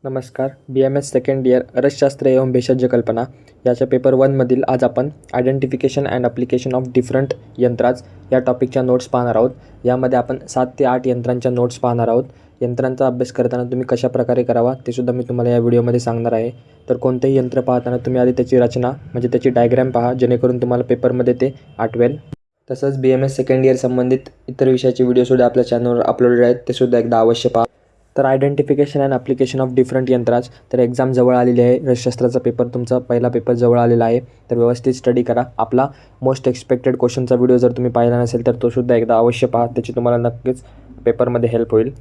नमस्कार. BMS second year अरसशास्त्र एवं भेषज कल्पना याच्या पेपर 1मधील आज आपण identification and application of different यंत्राज या टॉपिकच्या नोट्स पाहणार आहोत. यामध्ये आपण 7 ते 8 यंत्रांच्या नोट्स पाहणार आहोत. यंत्रांचा अभ्यास करताना तुम्ही कशा प्रकारे करावा ते सुद्धा मी तुम्हाला या व्हिडिओमध्ये सांगणार आहे. तर कोणतेही यंत्र पाहताना तुम्ही आधी त्याची रचना म्हणजे त्याची डायग्राम पहा, जेणेकरून तुम्हाला पेपरमध्ये ते आठवेल. तसंच BMS सेकंड इयर संबंधित इतर विषयाचे व्हिडिओसुद्धा आपल्या चॅनलवर अपलोडेड आहेत, ते सुद्धा एकदा अवश्य पहा. तर identification and application of different यंत्राज, तर एक्झाम जवळ आलेली आहे. रसशास्त्राचा पेपर तुमचा पहिला पेपर जवळ आलेला आहे, तर व्यवस्थित स्टडी करा. आपला मोस्ट एक्सपेक्टेड क्वेश्चनचा व्हिडिओ जर तुम्ही पाहिला नसेल तर तो सुद्धा एकदा अवश्य पहा, त्याची तुम्हाला नक्कीच पेपरमध्ये हेल्प होईल.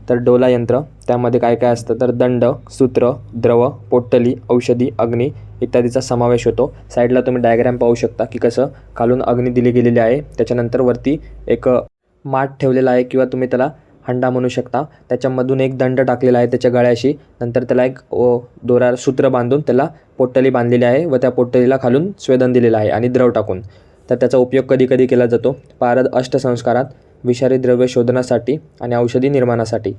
तर डोला यंत्र, त्यामध्ये काय काय असतं तर दंड, सूत्र, द्रव, पोटली, औषधी, अग्नी इत्यादीचा समावेश होतो. साईडला तुम्ही डायग्राम पाहू शकता की कसं खालून अग्नी दिली गेलेली आहे, त्याच्यानंतर वरती एक माठ ठेवलेला आहे किंवा तुम्ही त्याला हंडा म्हणू शकता. त्याच्यामधून एक दंड टाकलेला आहे त्याच्या गळ्याशी, नंतर त्याला एक दोरा सूत्र बांधून त्याला पोटली बांधलेली आहे व त्या पोटलीला खालून स्वेदन दिलेलं आहे आणि द्रव टाकून. तर त्याचा उपयोग कधी कधी केला जातो पारद अष्टसंस्कारात, विषारी द्रव्य शोधण्यासाठी आणि औषधी निर्माणासाठी.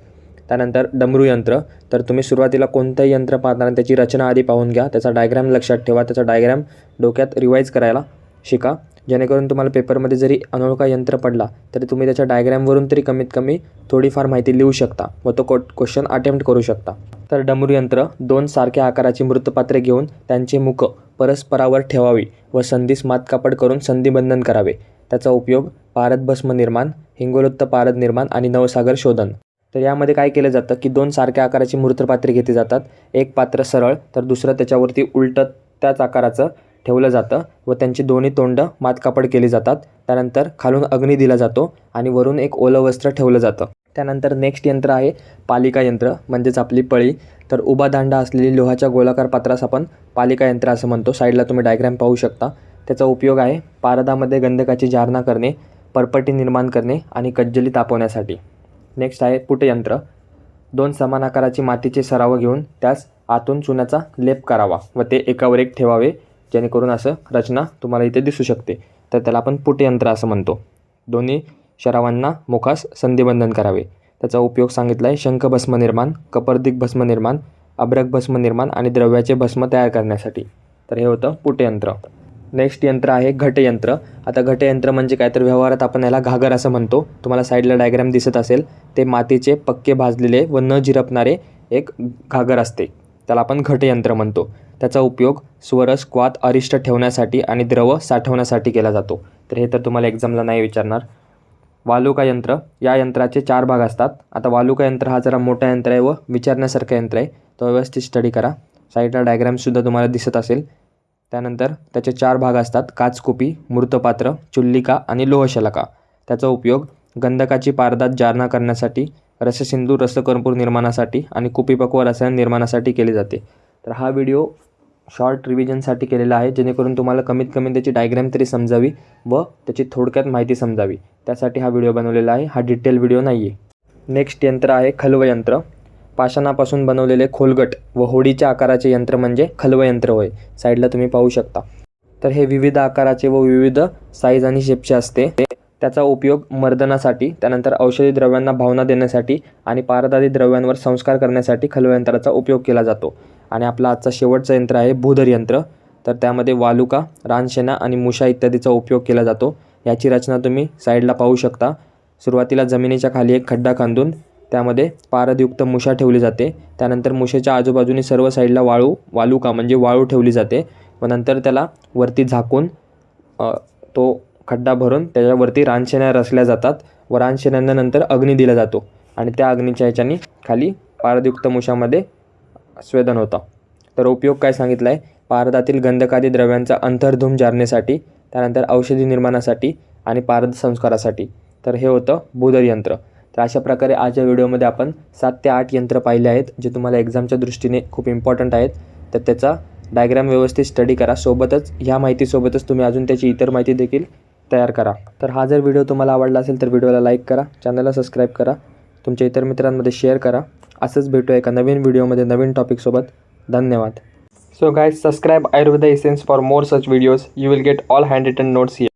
त्यानंतर डमरू यंत्र, तर तुम्ही सुरुवातीला कोणतंही यंत्र पाहताना त्याची रचना आधी पाहून घ्या, त्याचा डायग्राम लक्षात ठेवा, त्याचा डायग्राम डोक्यात रिवाईज करायला शिका, जेणेकरून तुम्हाला पेपरमध्ये जरी अनोळखा यंत्र पडला तरी तुम्ही त्याच्या डायग्रामवरून तरी कमीत कमी थोडीफार माहिती लिहू शकता व तो क्वेश्चन अटेम्प्ट करू शकता. तर डमरू यंत्र 2 सारख्या आकाराची मृतपात्रे घेऊन त्यांचे मुख परस्परावर ठेवावी व संधीस मातकापड करून संधिबंधन करावे. त्याचा उपयोग पारद भस्म निर्माण, हिंगोलोत्त पारद निर्माण आणि नवसागर शोधन. तर यामध्ये काय केलं जातं की 2 सारख्या आकाराची मृतपात्रे घेतली जातात. एक पात्र सरळ तर दुसरं त्याच्यावरती उलटं त्याच आकाराचं ठेवलं जातं व त्यांची दोन्ही तोंड मातकापड केली जातात. त्यानंतर खालून अग्नी दिला जातो आणि वरून एक ओलं वस्त्र ठेवलं जातं. त्यानंतर नेक्स्ट यंत्र आहे पालिका यंत्र, म्हणजेच आपली पळी. तर उभा दांडा असलेली लोहाच्या गोलाकार पात्रास आपण पालिका यंत्र असं म्हणतो. साईडला तुम्ही डायग्राम पाहू शकता. त्याचा उपयोग आहे पारदामध्ये गंधकाची जारणा करणे, परपटी निर्माण करणे आणि कज्जली तापवण्यासाठी. नेक्स्ट आहे पुटयंत्र. 2 समान आकाराची मातीचे सराव घेऊन त्यास आतून चुन्याचा लेप करावा व ते एकावर एक ठेवावे, जेणेकरून असं रचना तुम्हाला इथे दिसू शकते. तर त्याला आपण पुटयंत्र असं म्हणतो. दोन्ही शरावांना मुखास संधिबंधन करावे. त्याचा उपयोग सांगितला आहे शंखभस्म निर्माण, कपर्दिक भस्म निर्माण, अभ्रक भस्म निर्माण आणि द्रव्याचे भस्म तयार करण्यासाठी. तर हे होतं पुटयंत्र. नेक्स्ट यंत्र आहे घटयंत्र. आता घटयंत्र म्हणजे काय तर व्यवहारात आपण याला घागर असं म्हणतो. तुम्हाला साईडला डायग्राम दिसत असेल, ते मातीचे पक्के भाजलेले व न झिरपणारे एक घागर असते, त्याला आपण घटयंत्र म्हणतो. त्याचा उपयोग स्वरस, क्वाथ, अरिष्ट ठेवण्यासाठी आणि द्रव साठवण्यासाठी केला जातो. तर हे तर तुम्हाला एक्झामला नाही विचारणार. वालुका यंत्र, या यंत्राचे 4 भाग असतात. आता वालुका यंत्र हा जरा मोठा यंत्र आहे व विचारण्यासारखं यंत्र आहे, तो व्यवस्थित स्टडी करा. साईडला डायग्रामसुद्धा तुम्हाला दिसत असेल. त्यानंतर त्याचे 4 भाग असतात: काचकुपी, मृतपात्र, चुल्लिका आणि लोहशलाका. त्याचा उपयोग गंधकाची पारदात जारणा करण्यासाठी, रससिंधू रसकर्पूर निर्माणासाठी आणि कुपीपक्व रसायन निर्माणासाठी केले जाते. तर हा व्हिडिओ शॉर्ट रिव्हिजनसाठी केलेला आहे, जेणेकरून तुम्हाला कमीत कमी त्याची डायग्राम तरी समजावी व त्याची थोडक्यात माहिती समजावी, त्यासाठी हा व्हिडिओ बनवलेला आहे. हा डिटेल व्हिडिओ नाही आहे. नेक्स्ट यंत्र आहे खल्वयंत्र. पाषाणापासून बनवलेले खोलगट व होडीच्या आकाराचे यंत्र म्हणजे खल्वयंत्र होय. साईडला तुम्ही पाहू शकता. तर हे विविध आकाराचे व विविध साईज आणि शेपचे असते. त्याचा उपयोग मर्दनासाठी, त्यानंतर औषधी द्रव्यांना भावना देण्यासाठी आणि पारदादी द्रव्यांवर संस्कार करण्यासाठी खल्वयंत्राचा उपयोग केला जातो. आणि आपला आजचा शेवटचं यंत्र आहे भूधर यंत्र. तर त्यामध्ये वालुका, रानशेना आणि मुशा इत्यादीचा उपयोग केला जातो. याची रचना तुम्ही साईडला पाहू शकता. सुरुवातीला जमिनीच्या खाली एक खड्डा खांदून त्यामध्ये पारदयुक्त मुशा ठेवली जाते. त्यानंतर मुशेच्या आजूबाजूने सर्व साईडला वालुका म्हणजे वाळू ठेवली जाते व नंतर त्याला वरती झाकून तो खड्डा भरून त्याच्यावरती रानशेण्या रचल्या जातात व रानशेण्यांना नंतर अग्नी दिला जातो आणि त्या अग्नीच्या ह्याच्याने खाली पारदयुक्त मुशामध्ये स्वेदन होतं. तर उपयोग काय सांगितला आहे, पारदातील गंधकादी द्रव्यांचा अंतर्धूम जारण्यासाठी, त्यानंतर औषधी निर्माणासाठी आणि पारद संस्कारासाठी. तर हे होतं भूधर यंत्र. तर अशा प्रकारे आजच्या व्हिडिओमध्ये आपण 7 ते 8 यंत्र पाहिले आहेत, जे तुम्हाला एक्झामच्या दृष्टीने खूप इम्पॉर्टंट आहेत. तर त्याचा डायग्राम व्यवस्थित स्टडी करा. सोबतच ह्या माहितीसोबतच तुम्ही अजून त्याची इतर माहिती देखील तयार करा. तर हा जर व्हिडिओ तुम्हाला आवडला असेल तर व्हिडिओला लाईक करा, चॅनलला सबस्क्राईब करा, तुमच्या इतर मित्रांमध्ये शेअर करा. असंच भेटूया एका नवीन व्हिडिओमध्ये नवीन टॉपिकसोबत. धन्यवाद. So guys, subscribe Ayurveda Essence for more such videos. You will get all handwritten notes here.